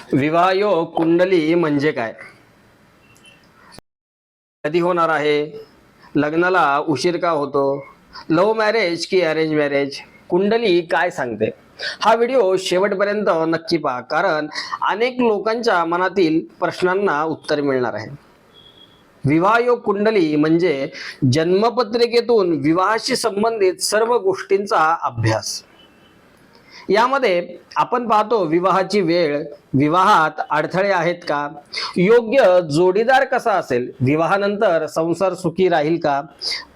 विवाह योग कुंडली म्हणजे काय? कधी होणार आहे? लग्नाला उशीर का होतो? लव्ह मॅरेज की अरेंज मॅरेज? कुंडली काय सांगते? हा व्हिडिओ शेवटपर्यंत नक्की पहा, कारण अनेक लोकांच्या मनातील प्रश्नांना उत्तर मिळणार आहे. विवाह योग कुंडली म्हणजे जन्मपत्रिकेतून विवाहाशी संबंधित सर्व गोष्टींचा अभ्यास. यामध्ये आपण पाहतो विवाहाची वेळ, विवाहात अडथळे आहेत का, योग्य जोडीदार कसा असेल, विवाहानंतर संसार सुखी राहील का,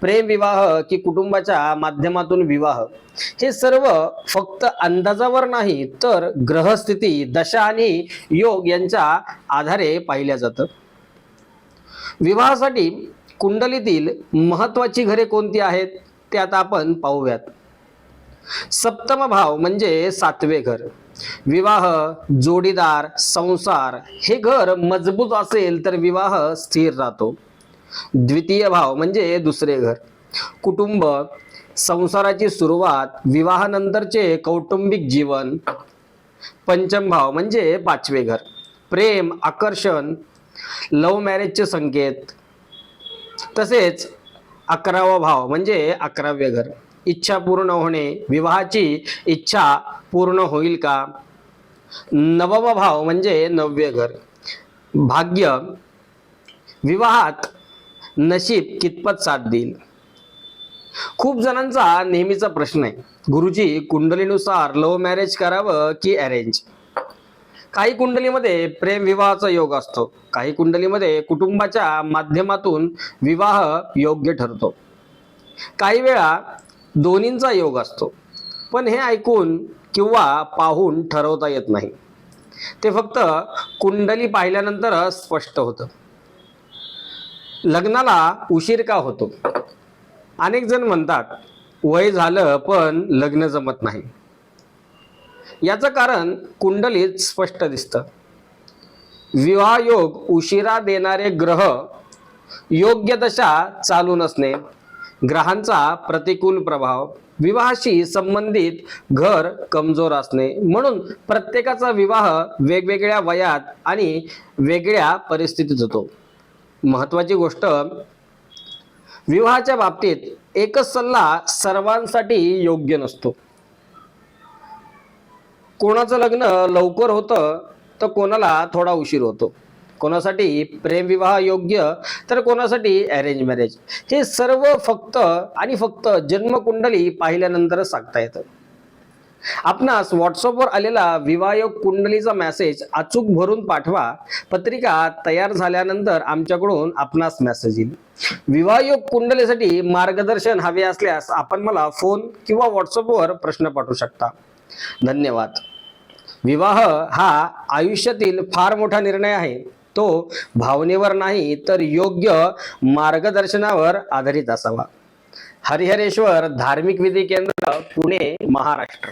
प्रेम विवाह की कुटुंबाच्या माध्यमातून विवाह, हे सर्व फक्त अंदाजावर नाही तर ग्रहस्थिती, दशा आणि योग यांच्या आधारे पाहिल्या जातं. विवाहासाठी कुंडलीतील महत्वाची घरे कोणती आहेत ते आता आपण पाहूयात. सप्तम भाव म्हणजे सातवे घर. विवाह, जोडीदार, संसार हे घर मजबूत असेल तर विवाह स्थिर राहतो. द्वितीय भाव म्हणजे दुसरे घर. कुटुंब, संसाराची सुरुवात, विवाहानंतरचे कौटुंबिक जीवन. पंचम भाव म्हणजे पाचवे घर. प्रेम, आकर्षण, लव्ह मॅरेजचे संकेत. तसेच 11वा भाव म्हणजे 11वे घर. इच्छा पूर्ण होणे, विवाहाची इच्छा पूर्ण होईल का. 9वा भाव म्हणजे 9वे घर. भाग्य, विवाहात नशीब कितपत साथ देईल. खूप जणांचा नेहमीचा प्रश्न आहे, गुरुजी कुंडलीनुसार लव्ह मॅरेज करावं की अरेंज? काही कुंडलीमध्ये प्रेम विवाहाचा योग असतो, काही कुंडलीमध्ये कुटुंबाच्या माध्यमातून विवाह योग्य ठरतो, काही वेळा दोन्हींचा योग असतो. पण हे ऐकून किंवा पाहून ठरवता येत नाही, ते फक्त कुंडली पाहिल्यानंतर स्पष्ट होतं. लग्नाला उशीर का होतो? अनेक जण म्हणतात वय झालं पण लग्न जमत नाही. याचं कारण कुंडलीत स्पष्ट दिसतं. विवाह योग उशिरा देणारे ग्रह, योग्य दशा चालू नसणे, ग्रहांचा प्रतिकूल प्रभाव, विवाहाशी संबंधित घर कमजोर असणे. म्हणून प्रत्येकाचा विवाह वेगवेगळ्या वयात आणि वेगळ्या परिस्थितीत होतो. महत्वाची गोष्ट, विवाहाच्या बाबतीत एकच सल्ला सर्वांसाठी योग्य नसतो. कोणाचं लग्न लवकर होतं तर कोणाला थोडा उशीर होतो. कोणासाठी प्रेम विवाह योग्य तर कोणासाठी अरेंज मॅरेज. हे सर्व फक्त आणि फक्त जन्मकुंडली पाहिल्यानंतरच सांगता येतं. आपणास व्हॉट्सअपवर आलेला विवाह योग कुंडलीचा मेसेज अचूक भरून पाठवा. पत्रिका तयार झाल्यानंतर आमच्याकडून आपणास मेसेज येईल. विवाह योग कुंडलीसाठी मार्गदर्शन हवे असल्यास आपण मला फोन किंवा व्हॉट्सअपवर प्रश्न पाठवू शकता. धन्यवाद. विवाह हा आयुष्यातील फार मोठा निर्णय आहे. तो भावनेवर नाही तर योग्य मार्गदर्शनावर आधारित असावा. हरिहरेश्वर धार्मिक विधी केंद्र, पुणे, महाराष्ट्र.